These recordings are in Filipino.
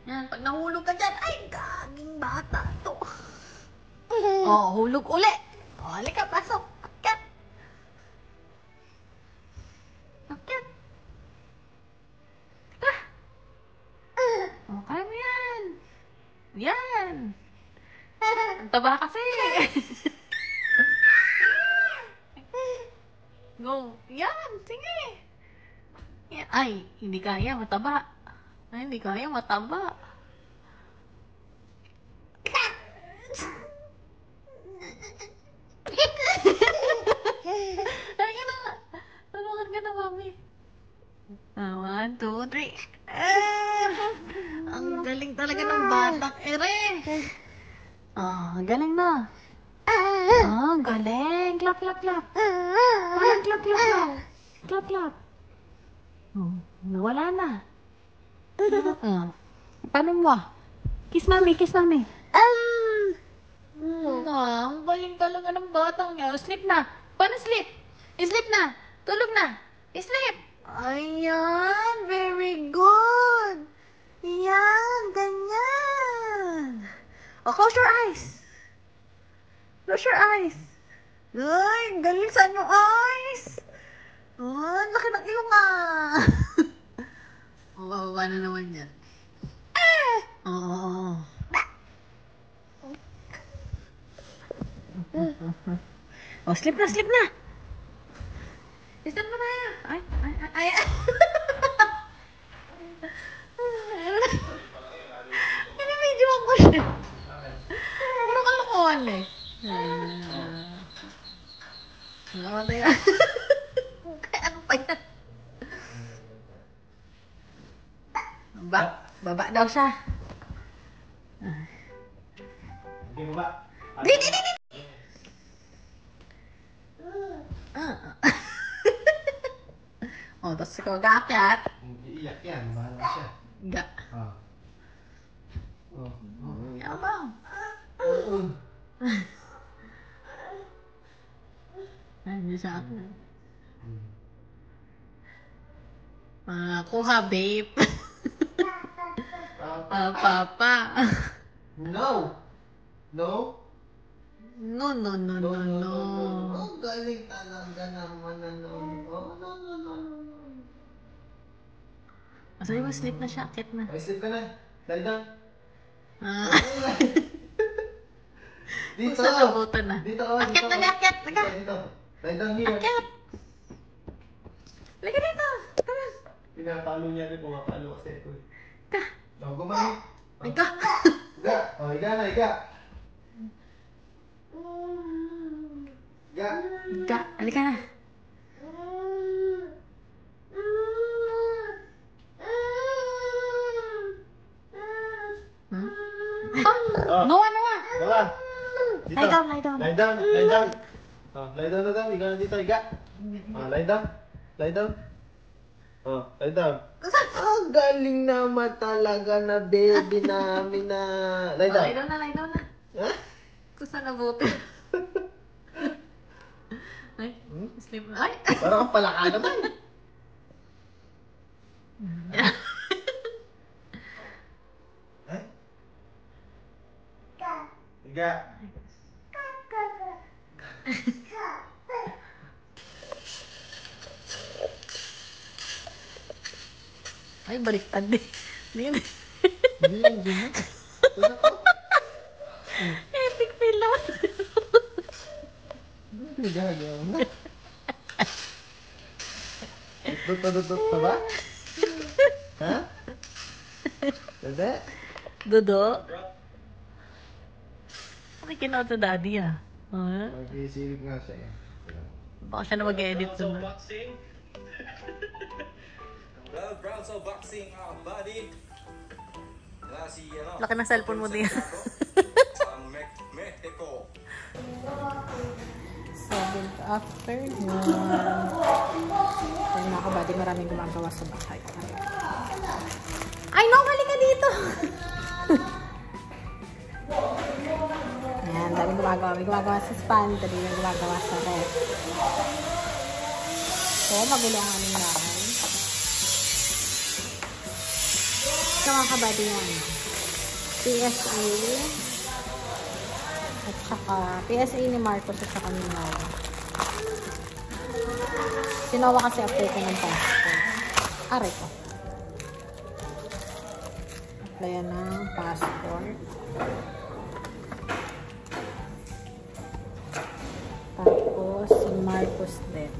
Yan, pag nahulog ka dyan, ay, gaging bata to. Oh, hulog uli. Oh, halika, pasok. Akyat. Akyat. Ah. Oh, kaya mo yan. Yan. Ang taba kasi. Go. Yan, sige. Yan. Ay, hindi kaya, mataba. Ay, hindi kaya, mataba. Ay, ka na. Tulungan ka na, mami. 1, 2, 3. Ang galing talaga ng batang ere. Galing na. Galing. Clap, clap, clap. Clap, clap, clap, clap. Clap, clap. Nawala na. Paano mo? Kiss mami, kiss mami. Ang galing talaga ng batang niya. Sleep na. Paano sleep? Sleep na. Tulog na. Sleep. Ayan. Very good. Yan. Ganyan. Close your eyes. Close your eyes. Ay, galing sa yung eyes. Laki ng ilong bababa na naman yan. Sleep na, sleep na. Sleep na tayo. Ay. Medyo ako siya. Ano kalokohan eh? Namatay ka. Ano pa yan? Baba daw siya. Okay, baba. Di. Tapos ikaw gaakyat. Iiyak yan, bahala siya. Ga. Yabang. Nandiyan sa akin. Kuha, babe. Papa. No. Galing talaga naman na no. Sabi mo, sleep na siya. Akit na. Ay, sleep ka na. Dali down. Dito. Saan nabutan na? Dito. Akit na, akit. Dito. Dali down here. Akit. Lagi dito. Tara. Pinapalo niya rin kung mapalo kasi ito. Ka. Gumano. Ika. Higa. Higa na, higa. Higa. Ika. Halika na. Nawa. Nawa. Dito. Lie down. Lie down. Lie down na daw. Higa na dito, higa. Lie down. Lie down. Ang galing naman talaga na baby namin na. Lie down. Lie down na. Ha? Kusa na buti. Ay, sleep na. Ay! Parang kang palaka naman. Ay? Higa. Ay, baliktad din. Hindi. Epic pillow. Dudot pa ba? Ha? Dada? Dodo? Ano kinawa sa daddy Mag-iisip nga siya eh. Baka siya na mag-edit doon. Well, Brown's boxing buddy. Laki ng cellphone mo din. Mexico. 7th afternoon. Ay, mga kabady, maraming gumagawa sa bahay. Ay, no! Halika dito. Ayan, dami gumagawa. May gumagawa sa pantry, may gumagawa sa ref. So, magulo ang aming bahay. So, mga kabady yan. PSA. At saka, PSA ni Marcos at saka ni Noah. Si Noah kasi apply ko ng passport. Aray ko. Applyan ng passport. Tapos, si Marcos din.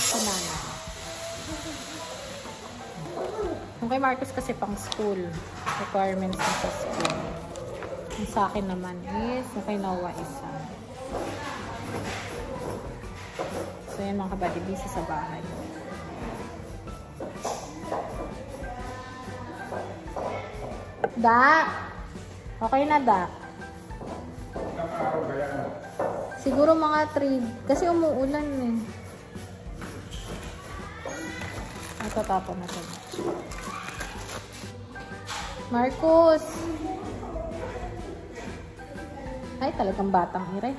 Banana. Yung kay Marcos kasi pang school. Requirements na sa school. Yung sa akin naman is, yung kay Noah isa. So, yan mga kabady, busy sa bahay. Da! Okay na, Da? Siguro mga 3. Kasi umuulan eh. Natatapon na ito. Marcos! Ay, talagang batang ire.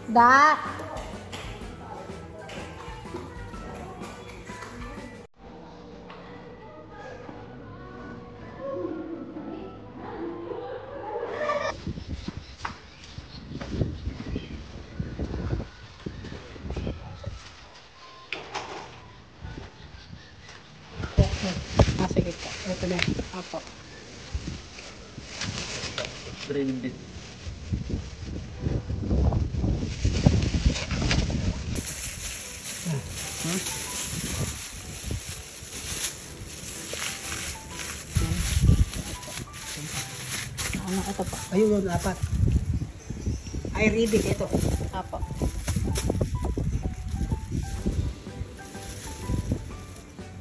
Da! Sige po. Ito na. Apo. Drill bit. Ano, ito po. Ayun, 4. Ay, read it. Ito. Apo.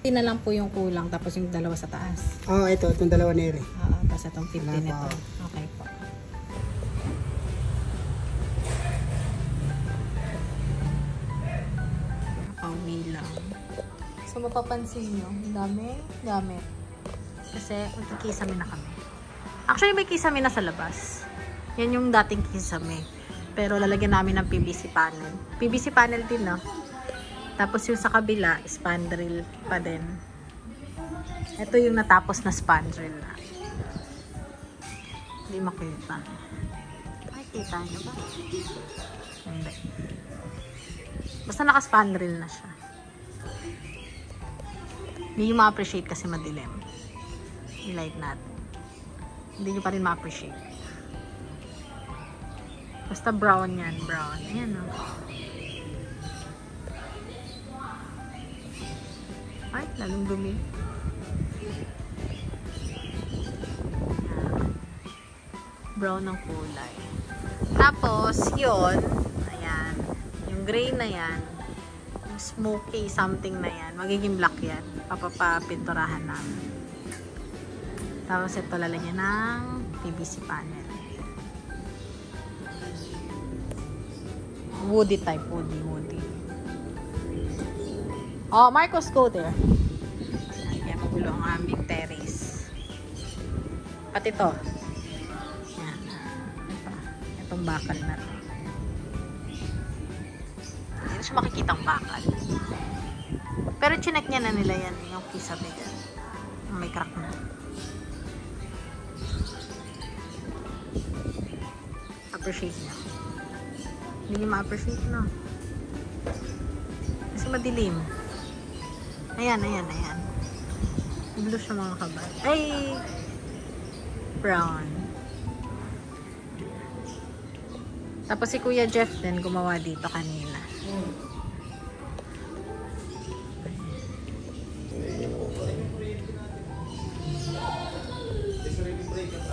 Hindi na lang po yung kulang, tapos yung dalawa sa taas. Oh, ito. Itong 2 nere. Oo, tapos itong 15 Wala nito. pa. Okay po. Nakawilang. So, mapapansin nyo, dami gamit. Kasi, magkikisame na kami. Actually, may kisame na sa labas. Yan yung dating kisame. Pero, lalagyan namin ng PVC panel. PVC panel din, no? Tapos, yung sa kabila, spandrel pa din. Ito yung natapos na spandrel na. Hindi makita. Ay, kita nyo ba? Hindi. Basta naka-spandrel na siya. Hindi nyo ma-appreciate kasi madilim. I-light natin. Hindi nyo pa rin ma-appreciate. Basta brown yan. Brown. Ayan o. Ay, lalong dumi. Brown ng kulay. Tapos, yun. Ayan. Yung gray na yan. Yung smoky something na yan. Magiging black yan. Papapinturahan namin. Tapos, ito lalagyan ng PVC panel. Woody type. Woody. Oh, Marcos, go there. Ayan, magulo ang aming terrace. Pati ito. Ayan. Itong bakal na to. Hindi na siya makikitang bakal. Pero chinek niya na nila yan. Yung kisame dyan. May crack na. Appreciate niya. Hindi niya ma-appreciate na. Kasi madilim. Ayan. Blue siya mga kabal. Ay! Brown. Tapos si Kuya Jeff din gumawa dito kanina.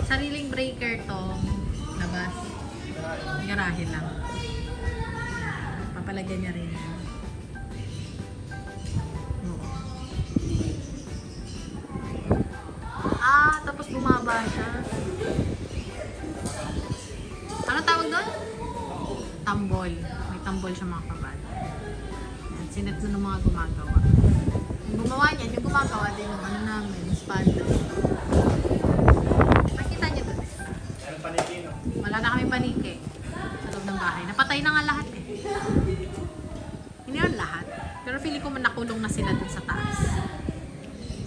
Sariling breaker to. Labas. Garahe lang. Papalagyan niya rin yan. Tapos bumaba siya. Ano tawag doon? Tambol. May tambol siya mga kabady. Yan, sinet na ng mga gumagawa. Yung gumawa niyan, yung gumagawa din ng ano namin, spandrel. Nakita niyo doon? Anong paniki, no? Wala na kami paniki sa loob ng bahay. Napatay na nga lahat eh. Hindi yun lahat. Pero feeling ko man nakulong na sila dun sa taas.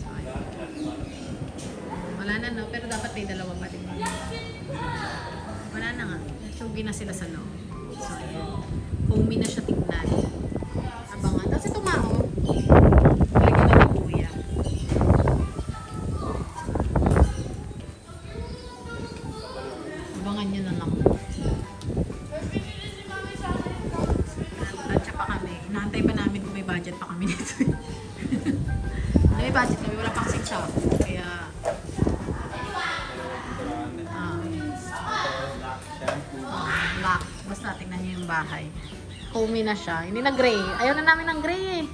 So, ayun. Wala na no, pero dapat may dalawa pa din. Wala na nga. Natsugi na sila sa loob. So ayan. Foamy na siya tignan. Abangan. Tapos ito mao. Lagyan na ng kuya. Abangan nyo na lang. Tansya pa kami. Inaantay pa namin kung may budget pa kami dito. May budget kami. Wala pang 6 ako. Kaya black. Basta tingnan niyo yung bahay. Foamy na siya. Hindi na gray. Ayaw na namin ng gray eh.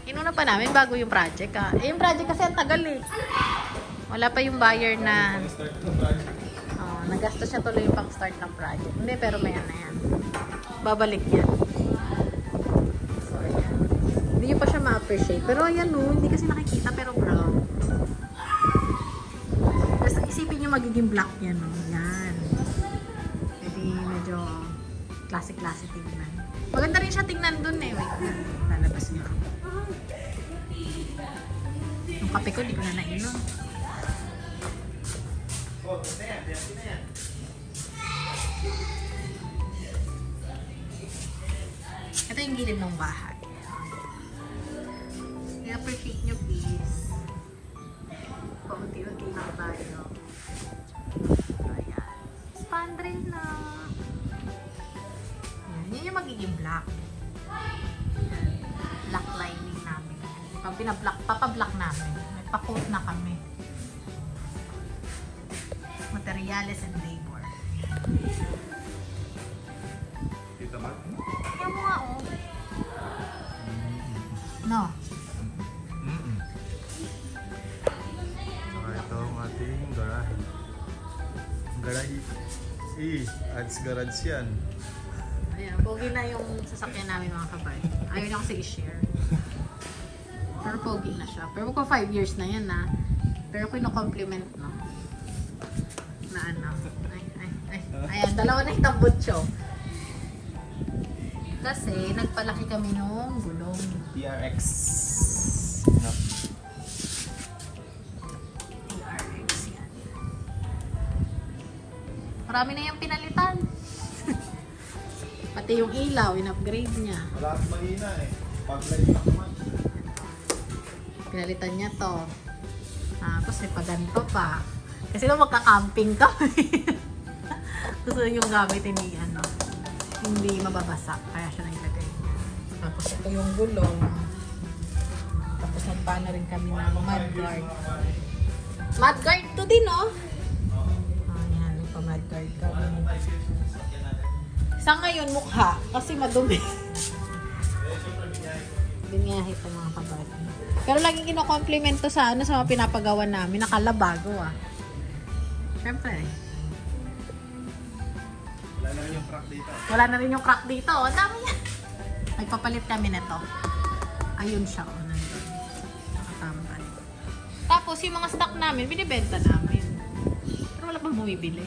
Inuna pa namin bago yung project ah. Eh, yung project kasi ang tagal eh. Wala pa yung buyer na nagastos siya tuloy yung pang-start ng project. Hindi, pero may ano yan. Babalik yan. So, ayan. Hindi nyo pa siya ma-appreciate. Pero ayan no, hindi kasi nakikita pero brown. Tapos isipin nyo magiging black yan no. Yan. Hindi medyo classic-classic tingnan. Maganda rin siya tingnan dun eh. Wait, lalabas nyo. Yung kape ko, di ko na nainom. Ito yung gilid ng bahay. I-appreciate nyo please. Paunti-unti na tayo. Ayan. Spandrel na. Ayan. Yun yung magiging black. Ayan. Black lining namin. Pag pinablock, papablock namin. May pa-coat na kami. Materials and labor. Dito ba? Kaya mo nga oh. No. Saka ito ang ating garahe. Garahe. Adds garage yan. Ayan, pogi na yung sasakyan namin mga kabay. Ayaw na kasi i-share. Pero pogi na siya. Pero kung 5 years na yan na. Pero kung ino-compliment no. Na ano. Ayan, dalawa na itang butso. Kasi nagpalaki kami nung gulong. TRX. No. TRX yan. Marami na yung pinalitan. Pati yung ilaw, in-upgrade niya. Wala akong mahina eh. Pag-light na naman. Pinalitan niya to. Tapos may paganto pa. Kasi nung magka-camping kami. Gusto yung gamit hindi ano, hindi mababasa. Kaya siya nailagay niya. Tapos ito yung gulong. Tapos nagpa na rin kami ng mudguard. Mudguard to din oh. Ayan, may pa-mudguard kami. Sa ngayon mukha, kasi madumi. Binyahe ito mga kabati. Pero laging kino-compliment to sa ano, sa mga pinapagawa namin. Nakalabago ah. Siyempre. Wala na rin yung crack dito. Wala na rin yung crack dito. Oh. Ang dami yan. Nagpapalit kami nito. Ayun siya. Oh, nandun. Nakatambal. Tapos yung mga stock namin, binibenta namin. Pero wala pang bumibili.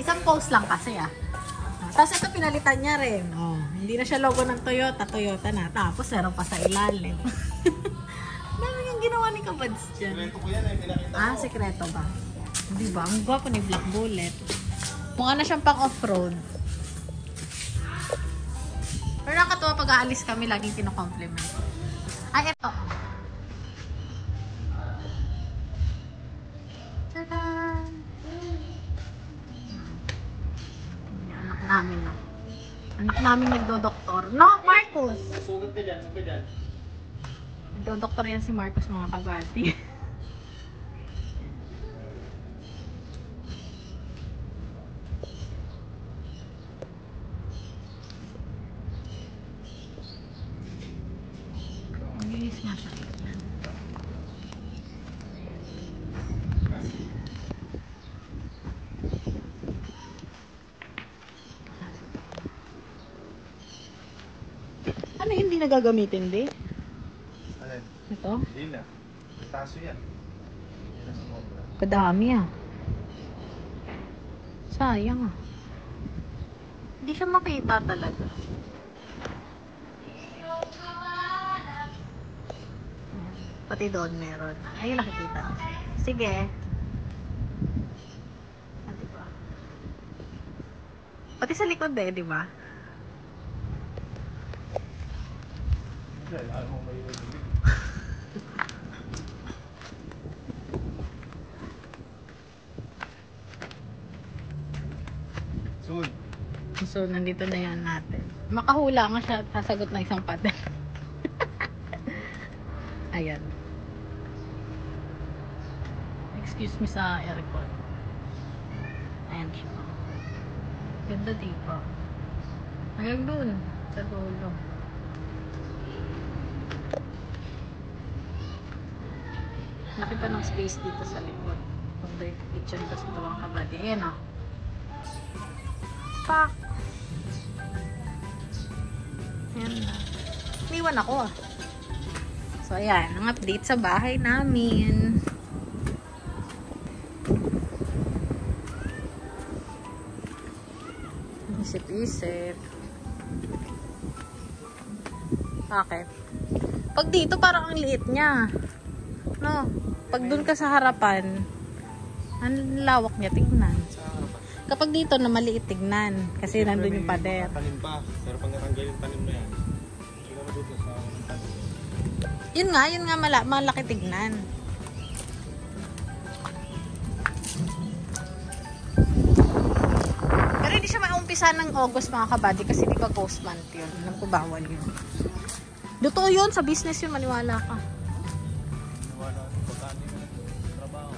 Isang post lang kasi ah. Tapos ito pinalitan niya rin. Oh, hindi na siya logo ng Toyota. Toyota na. Tapos meron pa sa ilalim. Dami yung ginawa ni Kabads dyan. Sekreto ko yan eh. Pinakita ko. Sekreto ba? Di ba? Ang gwapo ni Black Bullet. Mukha na siyang pang off-road. Pero nakatuwa pag aalis kami, laging kino-compliment. Ay, eto. Tadaan! Anak namin, no? Anak namin nagdo-doktor. No, Marcos! Sugat ka dyan. Huwag ka dyan. Nagdo-doktor yan si Marcos, mga kabati. Maglinis nga siya. na gagamitin, di? Alin? Ito? Hindi na. May taso yan. Yan ang sumobra. Kadami ah. Sayang ah. Hindi siya makita talaga. Pati doon meron. Ayun nakikita. Sige. Ah, diba? Pati sa likod eh, di ba? Dahil alam mo may ulit. Soon. So, nandito na yan natin. Makahula nga siya, sasagot na isang pattern. Ayan. Excuse me sa aircon. Ayan siya. Ganda dito. Hanggang dun, sa dulo. Laki pa ng space dito sa likod. Kung may kitchen kasi ito ang kabady. Ayan o. Pak! Ayan na. Iniwan ako ah. So ayan, ang update sa bahay namin. Isip-isip. Bakit? Pag dito parang ang liit niya. No? Pag dun ka sa harapan, ang lawak niya tignan. Kapag dito na maliit tignan. Kasi nandun yung pader. Tanim pa. Pero pag natanggal yung tanim na yan, hindi ka dito sa tanim. Yun nga malaki tignan. Pero hindi siya maumpisa ng August mga kabady kasi di ba ghost month yun. Alam ko bawal yun. Totoo yun, sa business yun, maniwala ka. Wala. Pagkani mo ng trabaho.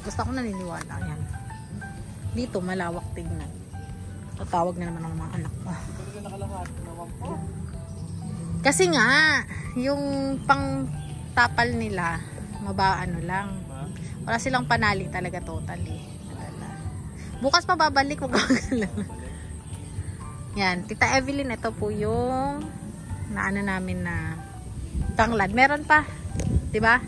Basta ako naniniwala yan. Dito malawak tignan. Tatawag na naman ang mga anak ko. Pwede ka nakalahat. Naman po. Kasi nga, yung pang tapal nila, ano lang. Wala silang panali talaga totally. Bukas mababalik, magagalang. Yan, Tita Evelyn, ito po yung naano namin na tanglad. Meron pa, 'di ba?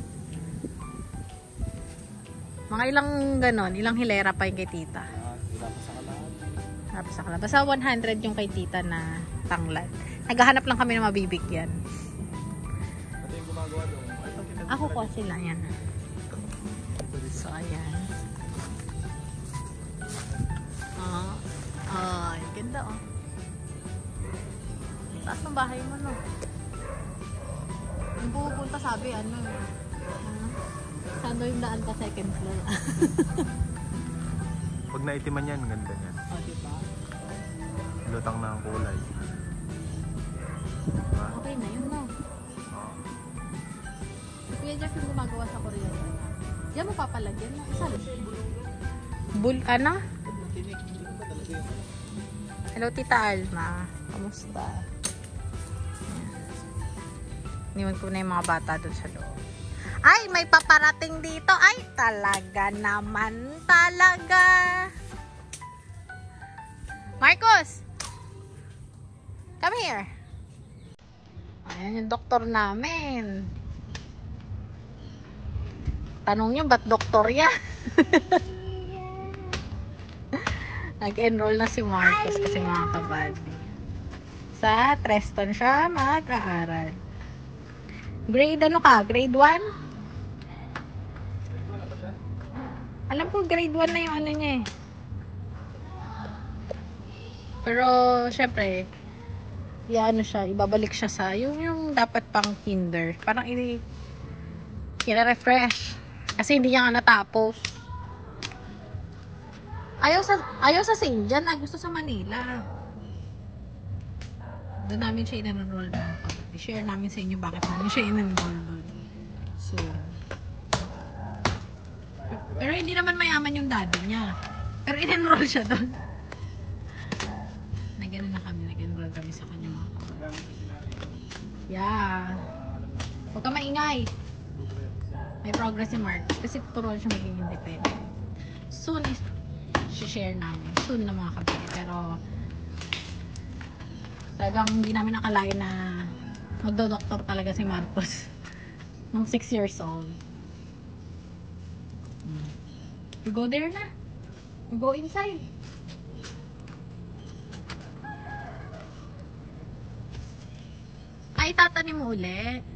Mga ilang ganon, ilang hilera pa yung kay Tita. Tapos sa kalahati. Basta 100 yung kay Tita na tanglad. Naghahanap lang kami ng mabibigyan. Ito yung gumagawa doon. Ako ko sila yan. So ayan. Ganda oh. Taas ng bahay mo no. Yung pupunta sabi saan daw yung daan ka second floor. Pag naitiman yan, ganda yan. Oh, diba? Lutang na ang kulay. Diba? Okay na yun no. Oo. Kuya Jeff yung gumagawa sa Korea. Diyan mo papalagyan na. Isa lang. Ano? Hello Tita Alma. Kamusta? Niwan ko na yung mga bata doon sa loob. Ay, may paparating dito. Ay, talaga naman. Talaga. Marcos! Come here. Ayan yung doktor namin. Tanong nyo, ba't doktor yan? Nag-enroll na si Marcos kasi mga kabady. Sa Treston siya mag-aaral. Grade ano ka? Grade 1? Alam ko grade 1 na yung ano niya eh. Pero syempre, ano siya, ibabalik siya sa yung dapat pang kinder. Parang refresh kasi hindi niya nga natapos. Ayaw sa St. John, gusto sa Manila. Doon namin siya in-enroll na. I-share namin sa inyo bakit namin siya in-enroll doon. So, pero hindi naman mayaman yung daddy niya. Pero in-enroll siya doon. Nag-enroll kami sa kanya mga kapatid. Yeah. Huwag ka maingay. May progress si Mark. Kasi tuturuan siya maging independent. Soon share namin. Soon na mga kapatid. Pero Talagang hindi namin nakalain na magdo-doktor talaga si Marcos. Nung 6 years old. You go there na. You go inside. Ay, tatanim mo uli.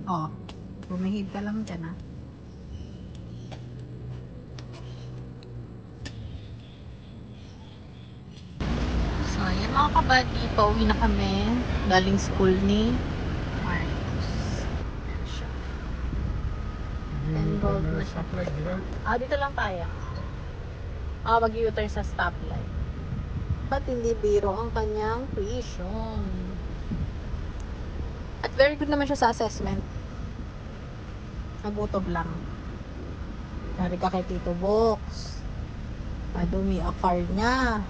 Oh, bumihid ka lang dyan, ah. So, ayan mga kabady, pauwi na kami. Galing school ni Marcos. Siya. Enrolled na siya. Dito lang tayo. Mag-u-turn sa stoplight. Ba't hindi biro ang kanyang tuition? At very good naman siya sa assessment. Nagutob lang. Dari ka kay Tito Box. Madumi ang car niya.